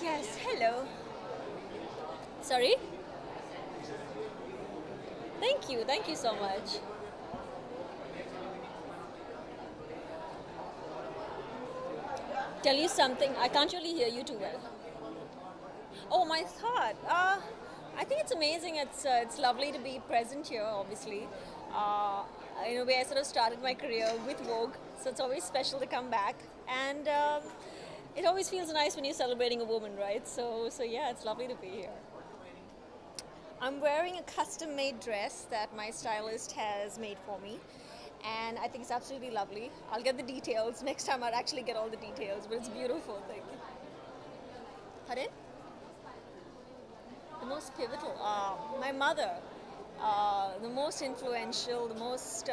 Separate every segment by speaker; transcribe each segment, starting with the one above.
Speaker 1: Yes, hello. Sorry? Thank you so much. Tell you something, I can't really hear you too well. Oh, my thought. I think it's amazing. It's lovely to be present here. Obviously, uh, in a way, I sort of started my career with Vogue, so it's always special to come back. And it always feels nice when you're celebrating a woman, right? So yeah, it's lovely to be here. I'm wearing a custom-made dress that my stylist has made for me, and I think it's absolutely lovely. I'll get the details next time. I'll actually get all the details, but it's beautiful. Thank you. Pardon? The most pivotal, my mother, the most influential, the most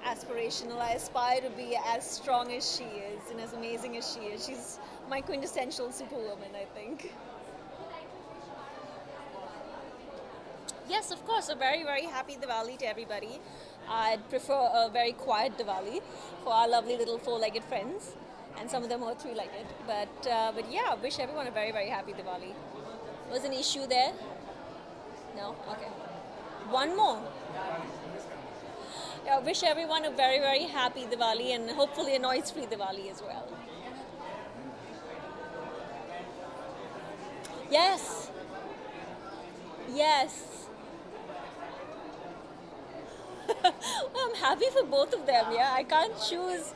Speaker 1: aspirational. I aspire to be as strong as she is and as amazing as she is. She's my quintessential superwoman, I think. Yes, of course. A very, very happy Diwali to everybody. I'd prefer a very quiet Diwali for our lovely little four-legged friends, and some of them are three-legged. But yeah, wish everyone a very, very happy Diwali. Was an issue there? No? Okay. One more. Yeah, wish everyone a very, very happy Diwali and hopefully a noise-free Diwali as well. Yes. Yes. I'm happy for both of them, yeah. I can't choose.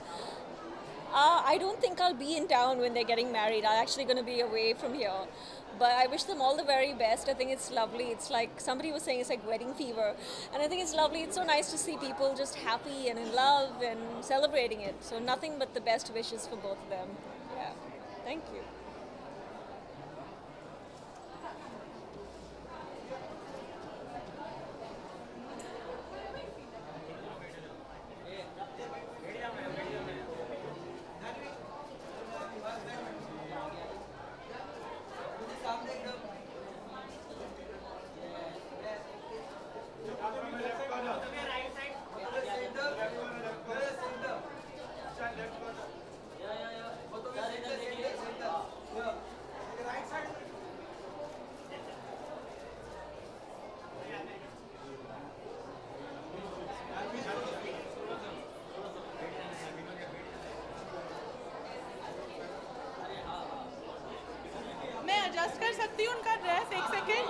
Speaker 1: I don't think I'll be in town when they're getting married. I'm actually going to be away from here. But I wish them all the very best. I think it's lovely. It's like somebody was saying, it's like wedding fever. And I think it's lovely. It's so nice to see people just happy and in love and celebrating it. So nothing but the best wishes for both of them. Yeah. Thank you.
Speaker 2: मैं adjust कर सकती हूँ उनका dress एक second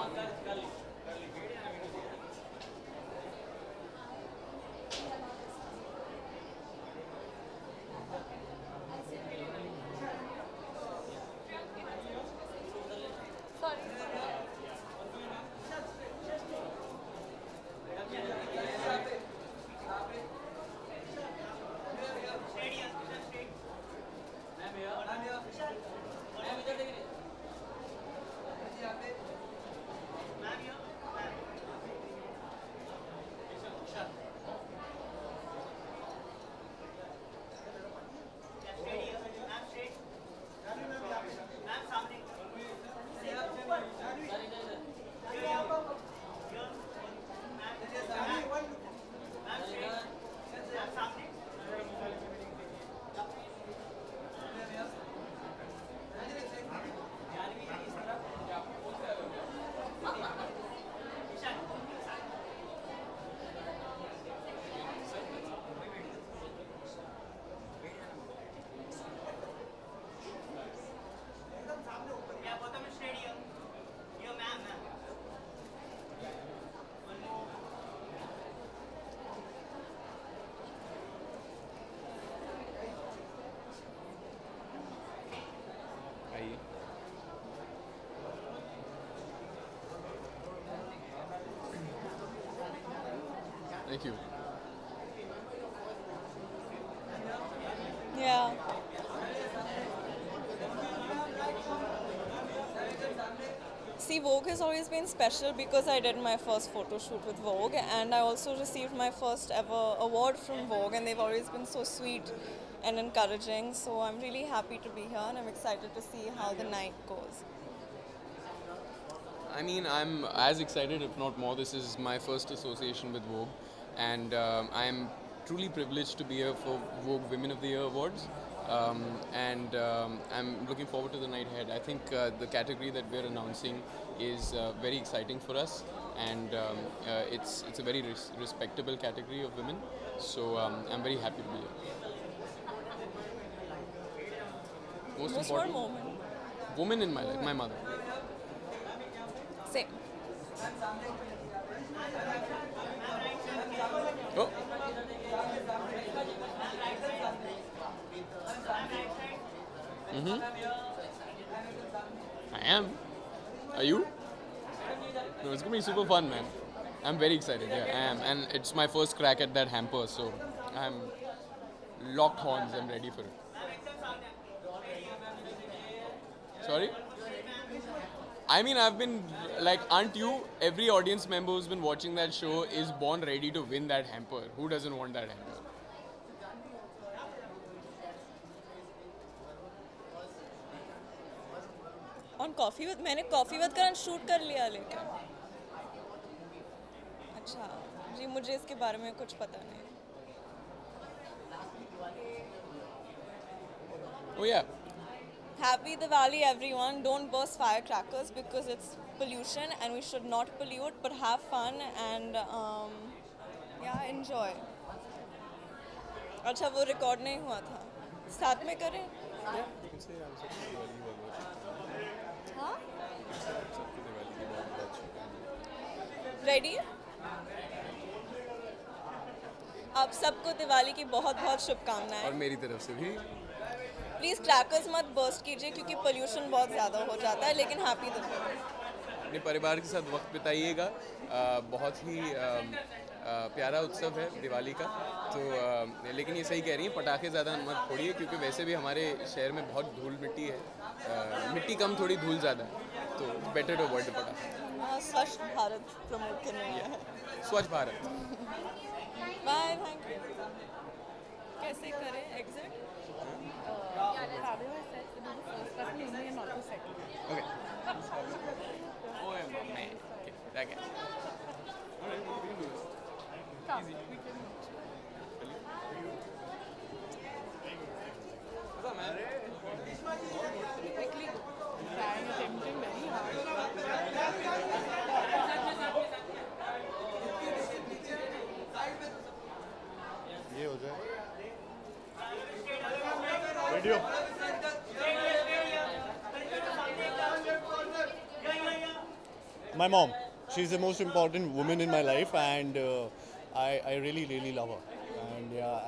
Speaker 3: आइए। Thank you.
Speaker 1: Yeah.
Speaker 2: See, Vogue has always been special because I did my first photo shoot with Vogue, and I also received my first ever award from Vogue, and they've always been so sweet and encouraging. So I'm really happy to be here, and I'm excited to see how the night goes.
Speaker 3: I mean, I'm as excited, if not more. This is my first association with Vogue, and I'm truly privileged to be here for Vogue Women of the Year Awards. And I'm looking forward to the night ahead. I think the category that we're announcing is very exciting for us, and it's a very respectable category of women. So I'm very happy to be here. Most
Speaker 2: Most
Speaker 3: important
Speaker 2: moment.
Speaker 3: woman in my life, my mother.
Speaker 2: Same.
Speaker 3: Oh. I am. Are you? No, it's gonna be super fun, man. I'm very excited. Yeah, I am, and it's my first crack at that hamper, so I'm locked horns. I'm ready for it. Sorry? I mean, I've been like, aren't you? Every audience member who's been watching that show is born ready to win that hamper. Who doesn't want that hamper?
Speaker 2: On coffee with मैंने coffee with Karan shoot कर लिया लेकिन अच्छा जी मुझे इसके बारे में कुछ पता नहीं
Speaker 3: Oh yeah.
Speaker 2: Happy Diwali everyone, don't burst firecrackers because it's pollution and we should not pollute but have fun and yeah enjoy अच्छा वो रिकॉर्ड नहीं हुआ था साथ में करें हाँ रेडी आप सबको दिवाली की बहुत बहुत शुभकामनाएं
Speaker 3: और मेरी तरफ से भी
Speaker 2: प्लीज़ क्रैकर्स मत बर्स्ट कीजिए क्योंकि पोल्यूशन बहुत ज़्यादा हो जाता है लेकिन हैप्पी दिवाली
Speaker 3: अपने परिवार के साथ वक्त बिताइएगा बहुत ही प्यारा उत्सव है दिवाली का तो लेकिन ये सही कह रही हैं पटाखे ज़्यादा मत फोड़िए क्योंकि वैसे भी हमारे शहर में बहुत धूल मिट्टी है मिट्टी कम थोड़ी धूल ज़्यादा तो बेटर टू अवॉइड पटाखे
Speaker 2: स्वच्छ भारत प्रमोट करने आया है
Speaker 3: स्वच्छ भारत
Speaker 2: बाय थैंक यू कैसे करें exit
Speaker 3: Okay. Oh, man. Okay, that guy. What's up, man?
Speaker 4: ये हो जाए video My mom. She's the most important woman in my life, and I really love her. And yeah,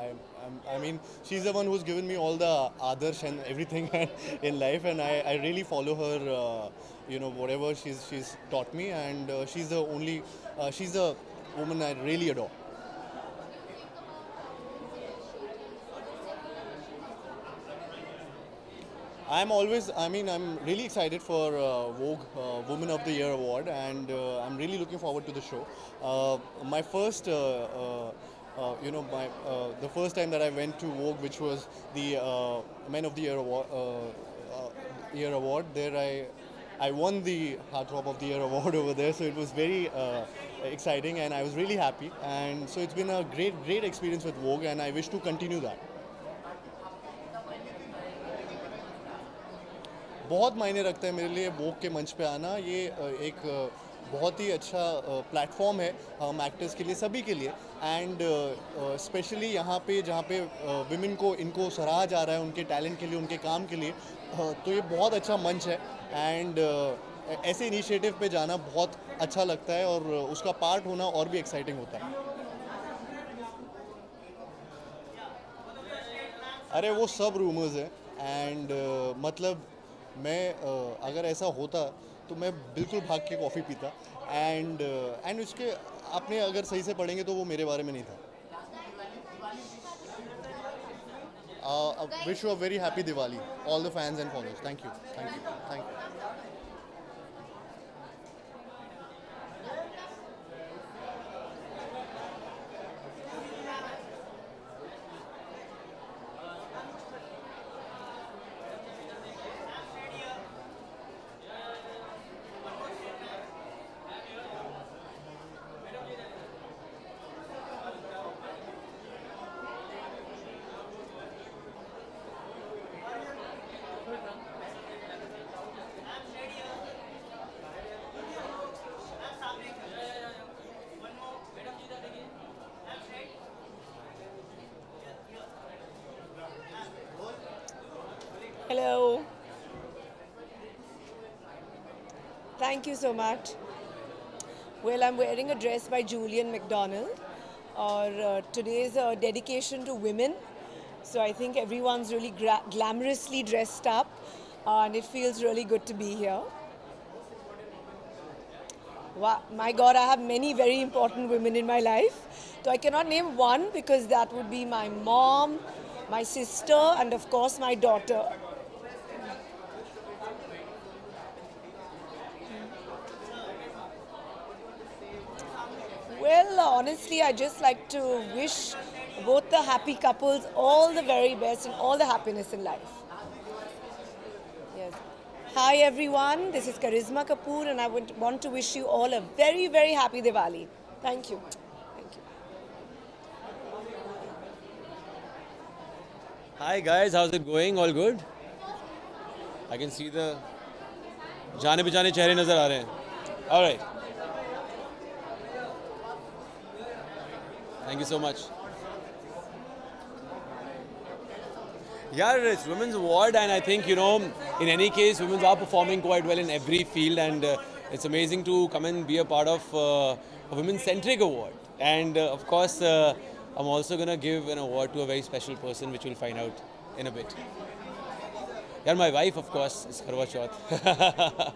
Speaker 4: I mean, she's the one who's given me all the adarsh and everything in life, and I really follow her. Whatever she's taught me, and she's the woman I really adore. I'm really excited for Vogue Woman of the Year award, and I'm really looking forward to the show. My first, the first time that I went to Vogue, which was the Men of the Year award, there I won the Heartthrob of the Year award over there, so it was very exciting, and I was really happy. And so it's been a great experience with Vogue, and I wish to continue that. बहुत मायने रखता है मेरे लिए वोग के मंच पे आना ये एक बहुत ही अच्छा प्लेटफॉर्म है हम एक्टर्स के लिए सभी के लिए एंड स्पेशली यहाँ पे जहाँ पे विमेन को इनको सराहा जा रहा है उनके टैलेंट के लिए उनके काम के लिए तो ये बहुत अच्छा मंच है एंड ऐसे इनिशिएटिव पे जाना बहुत अच्छा लगता है और उसका पार्ट होना और भी एक्साइटिंग होता है अरे वो सब रूमर्स है एंड मतलब मैं अगर ऐसा होता तो मैं बिल्कुल भाग के कॉफ़ी पीता एंड उसके आपने अगर सही से पढ़ेंगे तो वो मेरे बारे में नहीं था wish you a very happy Diwali all the fans and followers thank you
Speaker 5: Hello. Thank you so much. Well, I'm wearing a dress by Julian McDonald. Today's a dedication to women. So I think everyone's really glamorously dressed up, and it feels really good to be here. Wow, my God, I have many very important women in my life. So I cannot name one because that would be my mom, my sister, and of course my daughter. Well, honestly, I just like to wish both the happy couples all the very best and all the happiness in life. Yes. Hi everyone, this is Karisma Kapoor and I would want to wish you all a very, very happy Diwali. Thank you. Thank you.
Speaker 6: Hi guys, how's it going? All good? I can see the जाने पहचाने चेहरे नजर आ रहे हैं. All right. Thank you so much. Yeah, it's Women's Award, and I think, you know, in any case, women are performing quite well in every field, and it's amazing to come and be a part of a women-centric award. And of course, I'm also going to give an award to a very special person, which we'll find out in a bit. Yeah, my wife, of course, is Karwa Chauth.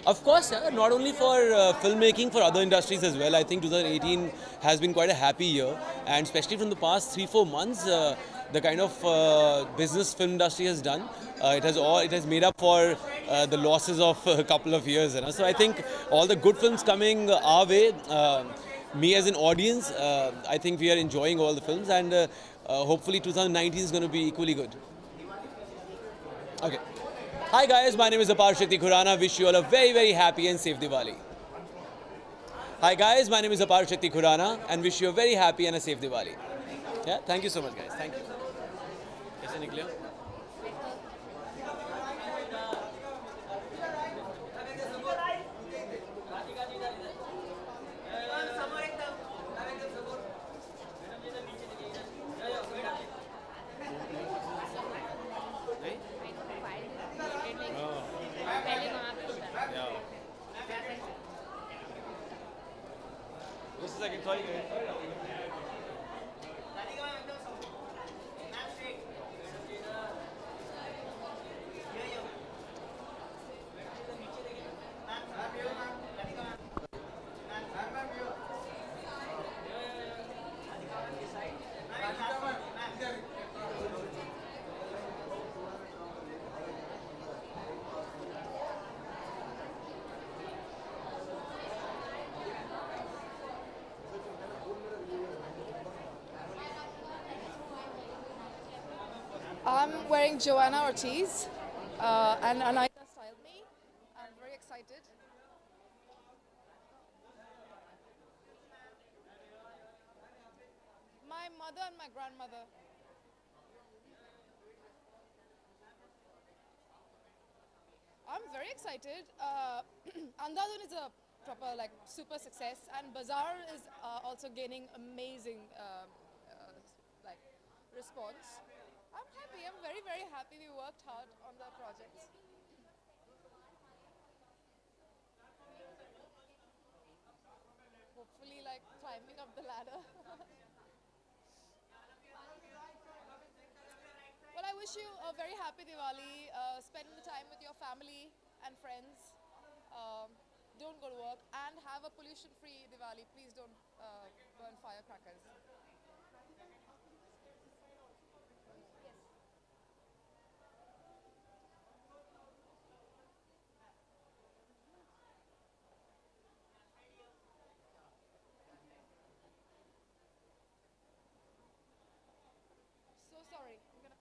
Speaker 6: Of course, not only for filmmaking, for other industries as well. I think 2018 has been quite a happy year, and especially from the past 3-4 months, the kind of business film industry has done, it has made up for the losses of a couple of years. You know? So I think all the good films coming our way. Me as an audience, I think we are enjoying all the films, and hopefully 2019 is going to be equally good. Okay. Hi guys, my name is Apar Shakti Khurana. Wish you all a very, very happy and safe Diwali. Hi guys, my name is Apar Shakti Khurana and wish you a very happy and a safe Diwali. Yeah, thank you so much guys. Thank you. कैसे निकले? Just a second, sorry guys.
Speaker 7: I'm wearing Joanna Ortiz, and Anita styled me. I'm very excited. My mother and my grandmother. I'm very excited. Andhadhun is a proper super success, and Bazaar is also gaining amazing response. I'm happy. I'm very, very happy. We worked hard on the projects. Hopefully, climbing up the ladder. Well, I wish you a very happy Diwali. Spend the time with your family and friends. Don't go to work and have a pollution-free Diwali. Please don't burn firecrackers. So sorry. I'm gonna.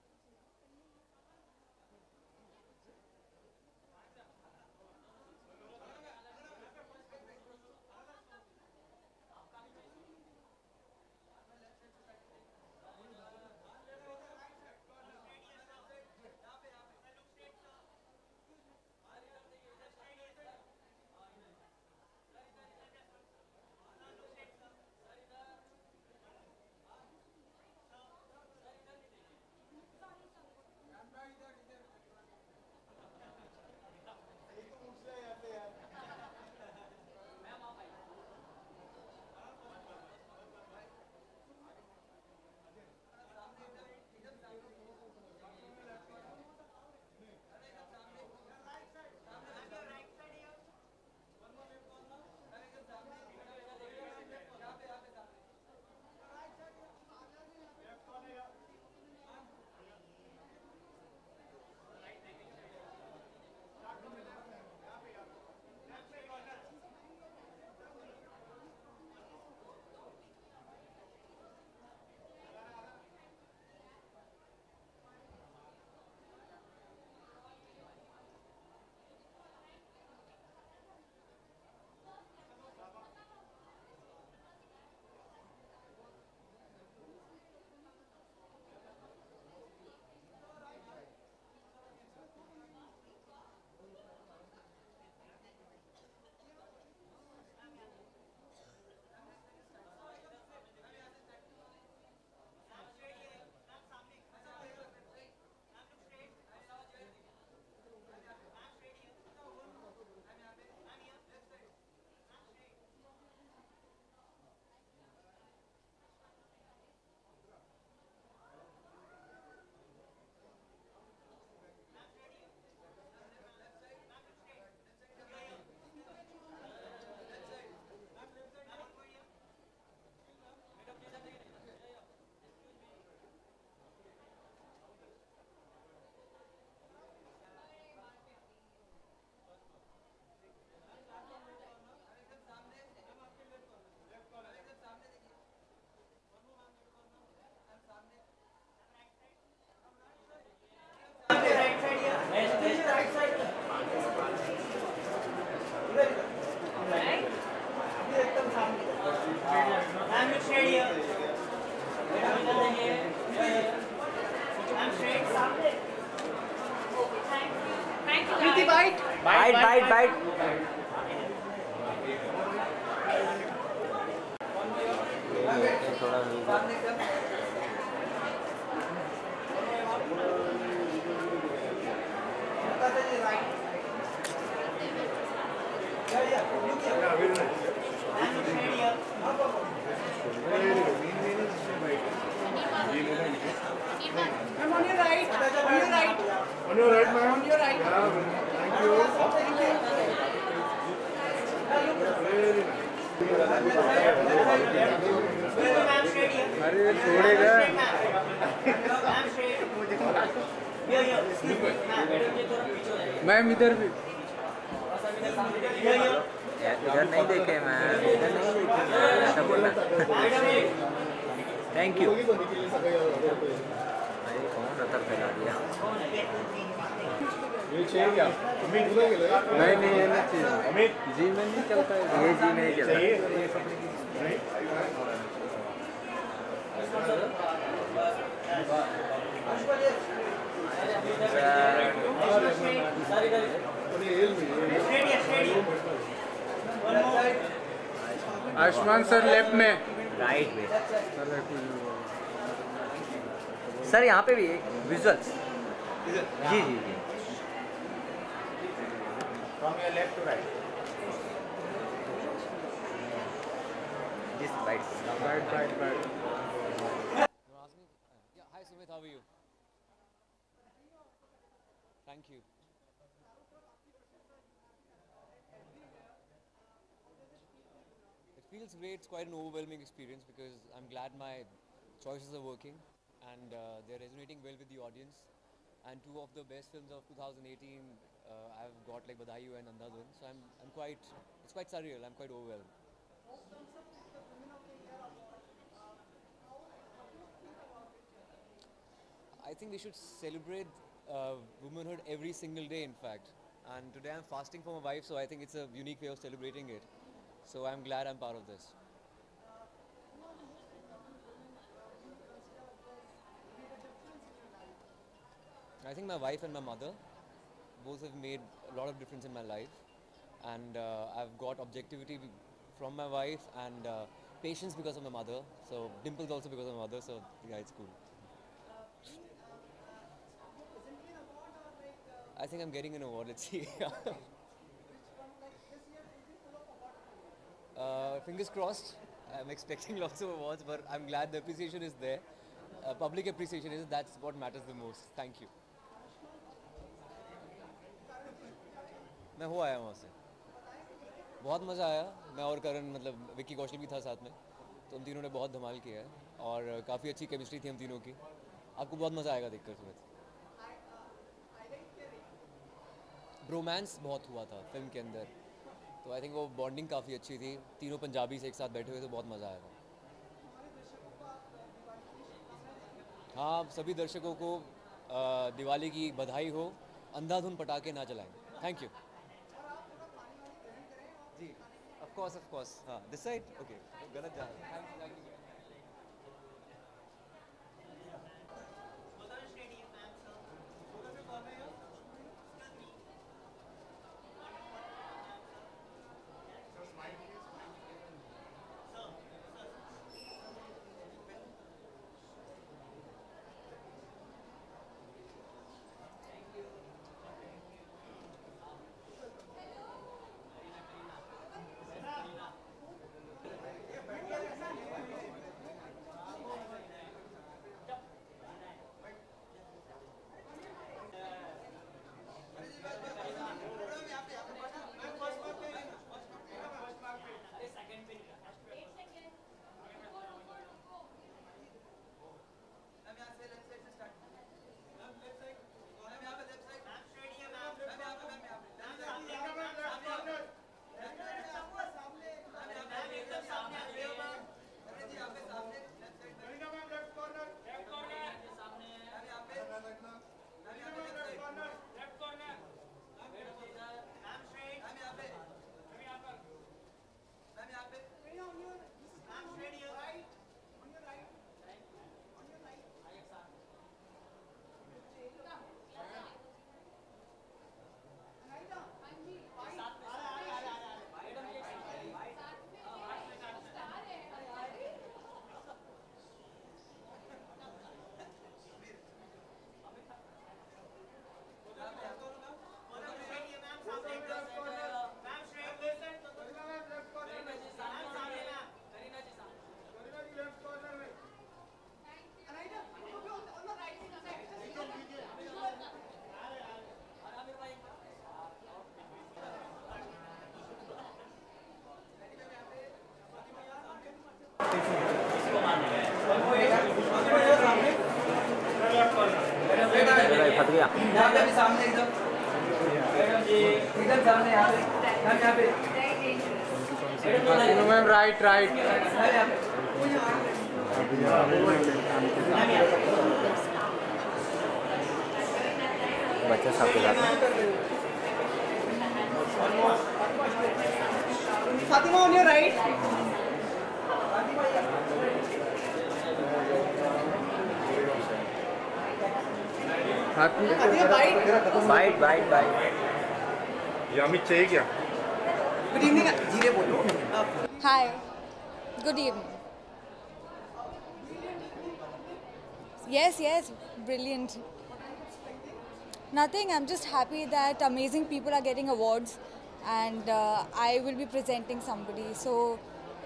Speaker 8: Bite.
Speaker 5: I'm on your right. On your right.
Speaker 9: On your right, ma'am.
Speaker 5: On your right.
Speaker 9: Yeah, thank you.
Speaker 5: Thank you.
Speaker 9: अरे छोड़ेगा ma'am इधर भी
Speaker 8: इधर नहीं देखे ma'am, इधर नहीं देखे मैम, ऐसा बोलना। Thank you. अरे कौन रत्तर फैला दिया?
Speaker 9: ये चाहिए क्या? नहीं ये नहीं चाहिए। जी में नहीं चलता है।
Speaker 8: ये जी नहीं चलता।
Speaker 9: आयुष्मान सर लेफ्ट में।
Speaker 8: राइट में। सर यहाँ पे भी विजुअल्स। जी।
Speaker 9: From your left to right.
Speaker 8: Just right.
Speaker 9: Right.
Speaker 6: Yeah, hi Sumit, how are you? Thank you. It feels great. It's quite an overwhelming experience because I'm glad my choices are working and they're resonating well with the audience. And two of the best films of 2018, I've got like Badhayu and Andhadhun. So it's quite surreal. I'm quite overwhelmed. I think we should celebrate womanhood every single day, in fact. And today I'm fasting for my wife, so I think it's a unique way of celebrating it. So I'm glad I'm part of this. I think my wife and my mother both have made a lot of difference in my life. And I've got objectivity from my wife and patience because of my mother. So dimples also because of my mother, so yeah, it's cool. I think I'm getting an award, let's see. Fingers crossed. I'm expecting lots of awards, but I'm glad the appreciation is there. Public appreciation is, that's what matters the most. Thank you. मैं हो आया वहाँ से, बहुत मज़ा आया। मैं और करण मतलब विक्की कौशल भी था साथ में, तो हम तीनों ने बहुत धमाल किया है और काफ़ी अच्छी केमिस्ट्री थी हम तीनों की। आपको बहुत मज़ा आएगा देखकर सुमित। रोमांस बहुत हुआ था फिल्म के अंदर, तो आई थिंक वो बॉन्डिंग काफ़ी अच्छी थी। तीनों पंजाबी से एक साथ बैठे हुए तो बहुत मज़ा आएगा। हाँ, सभी दर्शकों को दिवाली की बधाई हो। अंधाधुन पटाखे ना जलाएं। Thank you. जी, ऑफ कोर्स। हाँ, दिस साइड ओके, गलत जा रहा है। Thank you.
Speaker 8: खतरिया मैम राइट राइट बच्चा सब के साथ
Speaker 5: Fatima on your right.
Speaker 8: Bite bite bite
Speaker 9: ये अमित चाहिए क्या?
Speaker 5: Good evening. धीरे बोलो.
Speaker 10: Hi, good evening. Yes, brilliant. Nothing, I'm just happy that amazing people are getting awards and I will be presenting somebody. So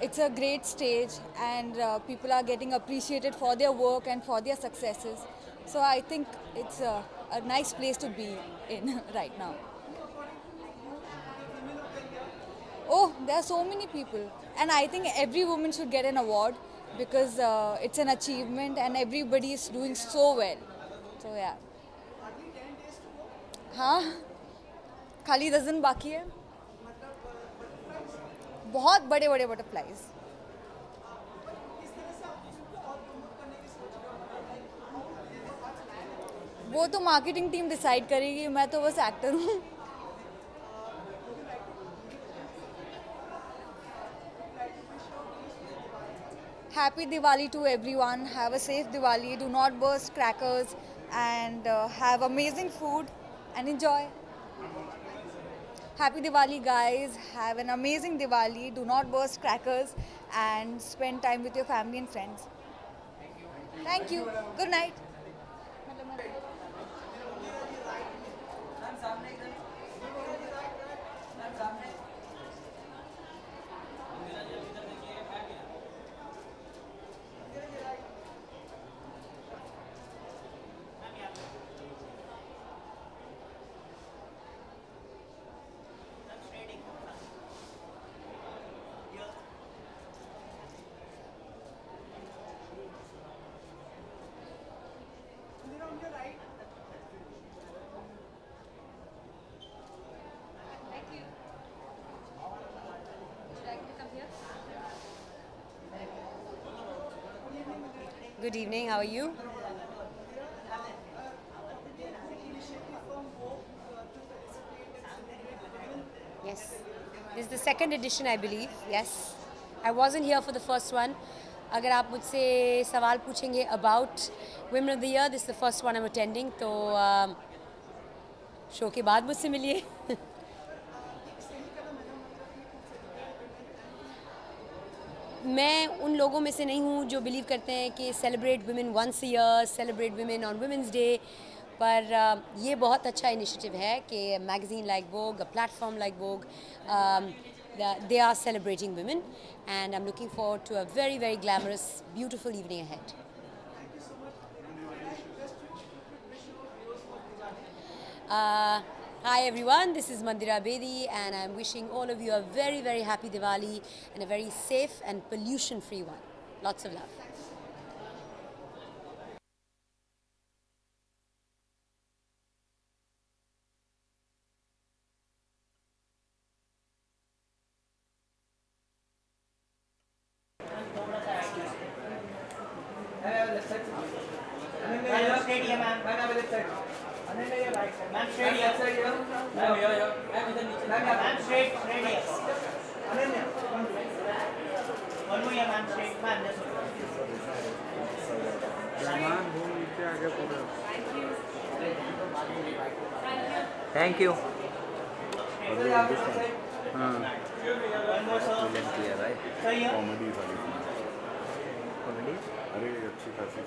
Speaker 10: it's a great stage and people are getting appreciated for their work and for their successes. So I think it's a nice place to be in right now. Oh, there are so many people, and I think every woman should get an award because it's an achievement and everybody is doing so well. So yeah. हाँ, खाली 10 दिन बाकी है. बहुत बड़े बड़े butterflies. वो तो मार्केटिंग टीम डिसाइड करेगी, मैं तो बस एक्टर हूँ. Happy Diwali to everyone. Have a safe Diwali. Do not burst crackers and have amazing food and enjoy. Happy Diwali, guys. Have an amazing Diwali. Do not burst crackers and spend time with your family and friends. Thank you. Good night.
Speaker 11: Good evening, how are you? Yes, this is the second edition, I believe. Yes, I wasn't here for the first one. अगर आप मुझसे सवाल पूछेंगे about Women of the Year, this is the first one I'm attending. तो show के बाद मुझसे मिलिए. मैं उन लोगों में से नहीं हूँ जो बिलीव करते हैं कि celebrate women once a year, celebrate women on women's day, पर ये बहुत अच्छा इनिशिएटिव है कि magazine like Vogue, a platform like Vogue, they are celebrating women, and I'm looking forward to a very, very glamorous, beautiful evening ahead. Hi everyone, this is Mandira Bedi and I'm wishing all of you a very, very happy Diwali and a very safe and pollution-free one. Lots of love.
Speaker 12: Ma'am, straight here. Ma'am, here. Ma'am, straight here. One more here, ma'am, straight. Ma'am, this
Speaker 8: Thank you.
Speaker 12: One more, sir. Sir, here.
Speaker 9: Comedy वाली
Speaker 8: Comedy?
Speaker 9: अरे अच्छी खासी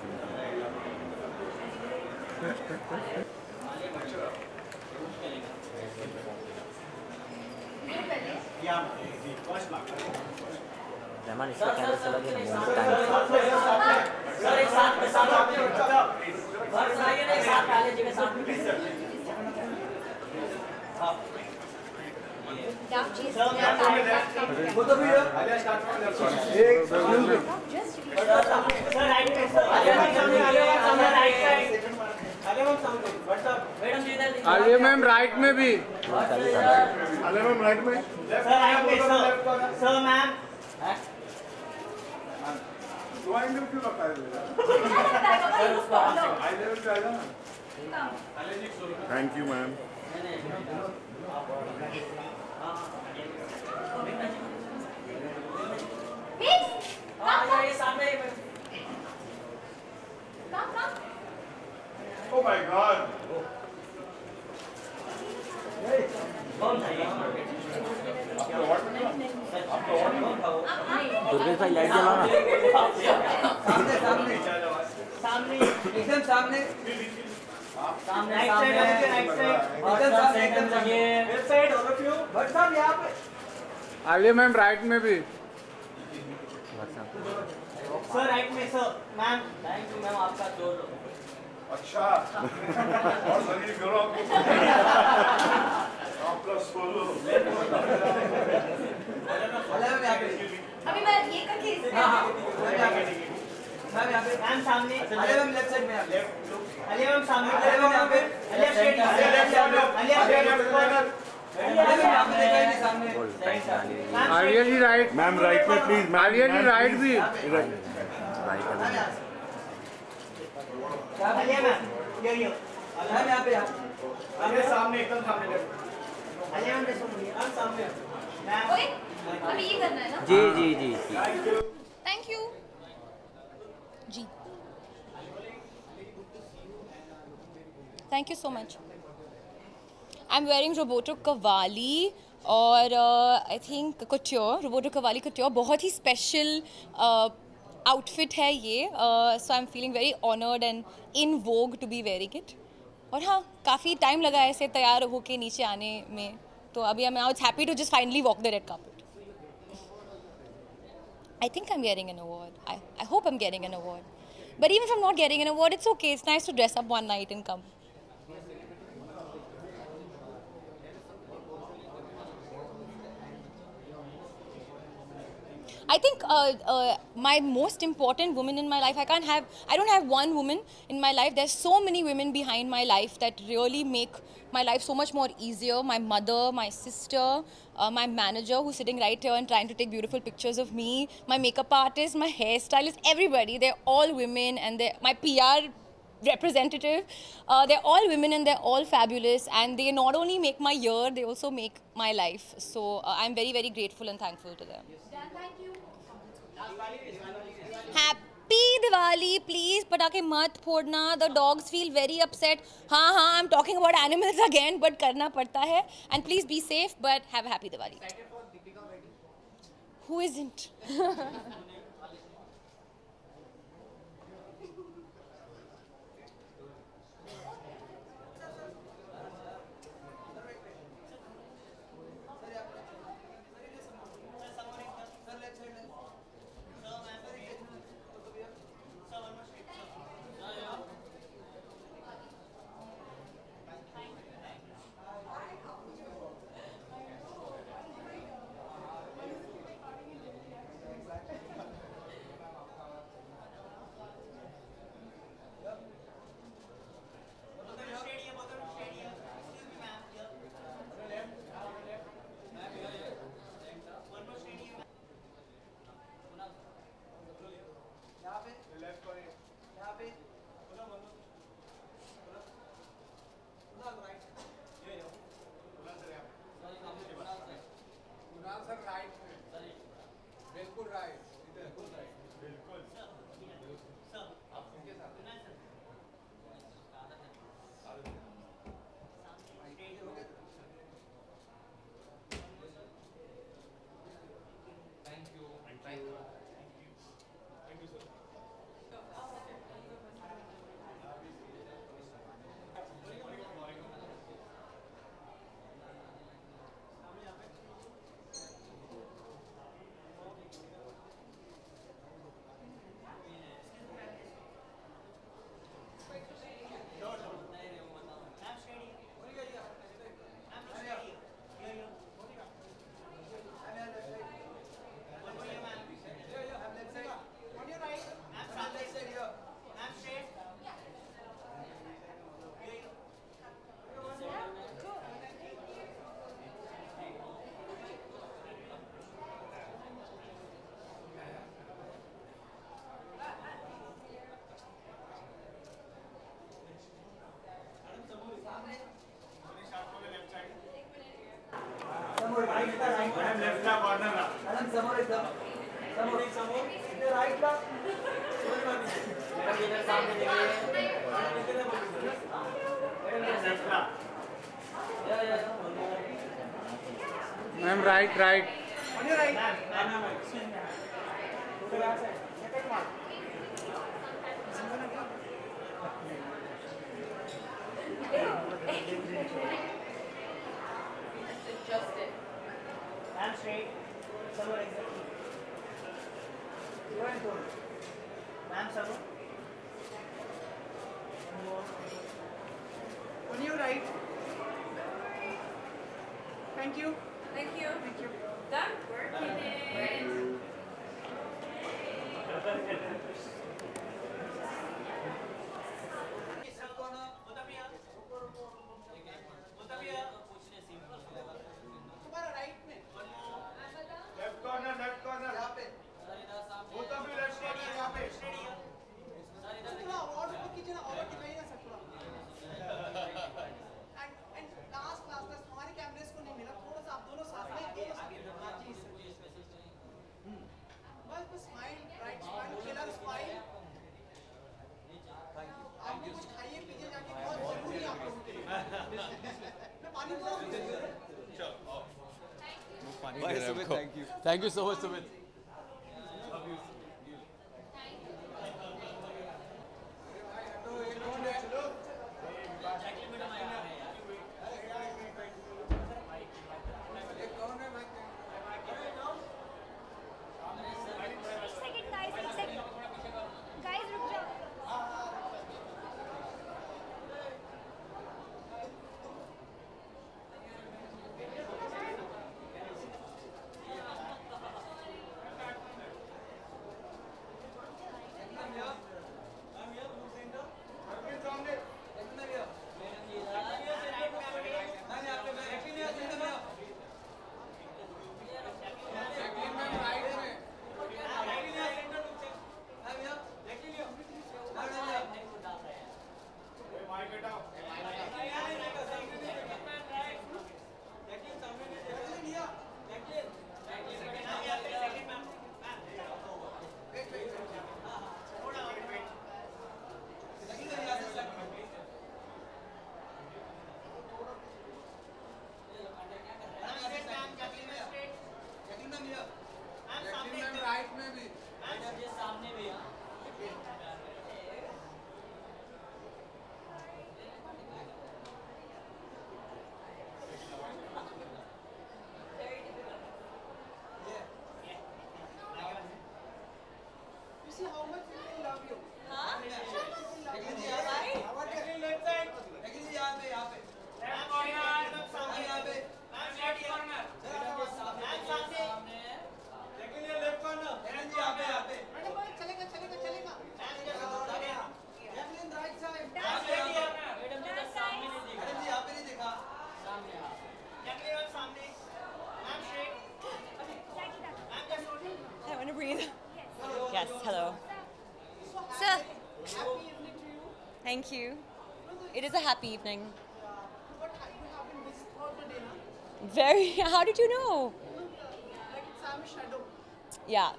Speaker 8: रहमान इसका camera चला गया ना बहुत time
Speaker 12: sir एक साथ में सर सुनाइए ना एक साथ पहले जगह साथ में वो तो भी एक सर राइट पे सर आगे राइट साइड आगे हम समझो व्हाट्सएप
Speaker 9: आलिया मैम राइट में भी।
Speaker 13: आलिया मैम राइट में।
Speaker 12: Sir ma'am.
Speaker 13: क्यों लगता है? Thank you ma'am. Oh my God.
Speaker 8: Durgesh भाई लाइट जलाना।
Speaker 12: सामने एकदम सामने सामने एकदम side all of you but साहब यहाँ पे
Speaker 9: आलिया मैम राइट में भी।
Speaker 12: सर राइट में sir ma'am thank you ma'am आपका जोर।
Speaker 13: अच्छा और शरीर करो आप प्लस बोलो।
Speaker 12: अभी मैं ये करके मैम यहाँ पे मैम सामने अलिया मैम लेफ्ट साइड में अलिया मैम सामने अलिया यहाँ पे अलिया स्ट्रेट
Speaker 9: आलिया जी राइट।
Speaker 13: मैम राइट में प्लीज।
Speaker 9: आलिया जी राइट भी।
Speaker 12: अलिया मैम ये मैम यहाँ पे अलिया सामने एकदम सामने अलिया मैम सुनिए सामने मैम
Speaker 14: अभी ये करना है ना।
Speaker 8: जी जी जी
Speaker 14: थैंक यू जी। Thank you so much. I am wearing Roberto Cavalli और I think couture, Roberto Cavalli couture बहुत ही स्पेशल आउटफिट है ये। So I am feeling very honoured and in vogue to be wearing it. और हाँ, काफ़ी time लगा ऐसे तैयार होके नीचे आने में, तो अभी I am happy to just finally walk the red carpet. I think I'm getting an award. I hope I'm getting an award. But even if I'm not getting an award, it's okay. It's nice to dress up one night and come. I think my most important woman in my life, I don't have one woman in my life. There's so many women behind my life that really make my life so much more easier. My mother, my sister, my manager who's sitting right here and trying to take beautiful pictures of me, my makeup artist, my hairstylist, everybody. They're all women, and my PR representative. They're all women and they're all fabulous, and they not only make my year, they also make my life. So I'm very, very grateful and thankful to them. Thank you. Happy Diwali, please पटाखे मत फोड़ना. The dogs feel very upset. हाँ हाँ, I'm talking about animals again, but करना पड़ता है. And please be safe, but have a happy Diwali. Who isn't?
Speaker 12: Madam left ला corner ला madam समोर एकदम समोर इधर राइट ला मैडम इधर सामने देखिए मैडम लेफ्ट ला
Speaker 9: ma'am right
Speaker 12: on your right ma'am excuse me to the side second one
Speaker 14: Just it.
Speaker 12: and straight somewhere exactly go and go ma'am somewhere on your right thank you
Speaker 14: Thank you. Done. Working it.
Speaker 12: Left corner यहाँ पे both of you left corner यहाँ पे थोड़ा award को कीजिए ना award दिखाइए ना सर थोड़ा एंड लास्ट हमारे कैमरेस को नहीं मिला थोड़ा सा आप दोनों साथ में जी सर बस smile right smile killer smile आप भी कुछ खाइए पीजिए जाके बहुत जरूरी है आप लोगों के लिए मैं पानी चलो
Speaker 3: Bye, Sumit. Thank you. Thank you so much, Sumit.
Speaker 15: Yes, hello. Sir. Thank you. It is a happy evening. Very. How did you know? Yeah.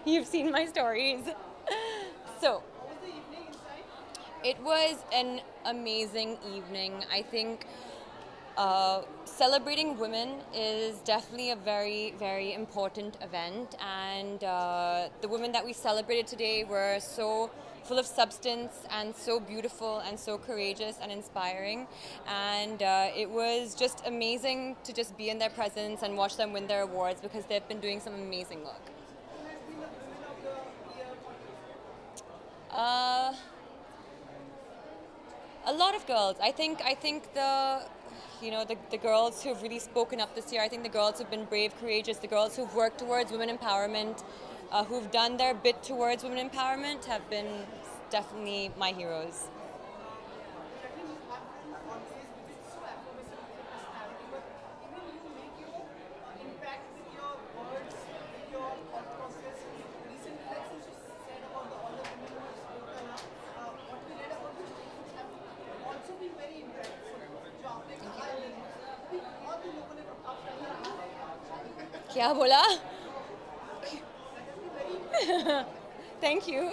Speaker 15: You've seen my stories. So, it was an amazing evening. I think celebrating women is definitely a very, very important event, and the women that we celebrated today were so full of substance and so beautiful and so courageous and inspiring, and it was just amazing to just be in their presence and watch them win their awards because they've been doing some amazing work. A lot of girls. I think the girls who've really spoken up this year, I think the girls who've been brave, courageous, the girls who've worked towards women empowerment, who've done their bit towards women empowerment have been definitely my heroes. क्या बोला? Thank you.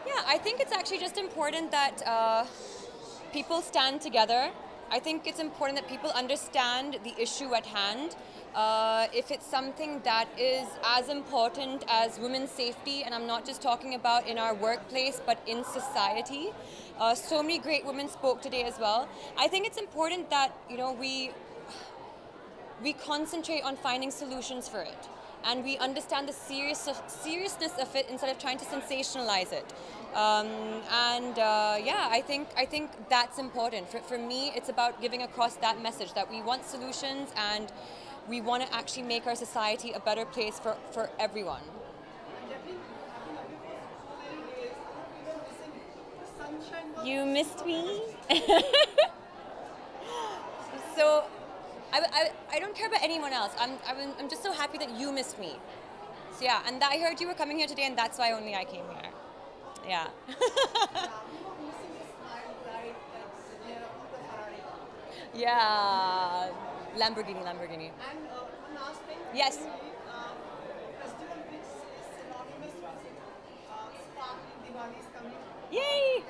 Speaker 15: Yeah, I think it's actually just important that people stand together. I think it's important that people understand the issue at hand. If it's something that is as important as women's safety, and I'm not just talking about in our workplace, but in society. So many great women spoke today as well. I think it's important that, you know, we concentrate on finding solutions for it, and we understand the seriousness of it instead of trying to sensationalize it. Yeah, I think that's important. For me, it's about giving across that message that we want solutions and we want to actually make our society a better place for everyone. You missed me? So, I don't care about anyone else. I'm just so happy that you missed me. So yeah, and I heard you were coming here today, and that's why only I came here. Yeah. Yeah, Lamborghini.
Speaker 12: And one last thing.
Speaker 15: Yes.
Speaker 12: Festival which is synonymous with sparkling Diwali is coming.
Speaker 15: Yay!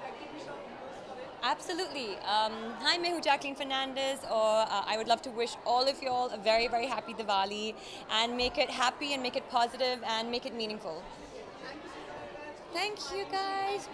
Speaker 12: Recognition of news for it.
Speaker 15: Absolutely. Hi, मैं हूँ Jacqueline Fernandez, or I would love to wish all of you all a very, very happy Diwali and make it happy and make it positive and make it meaningful. Thank you, guys.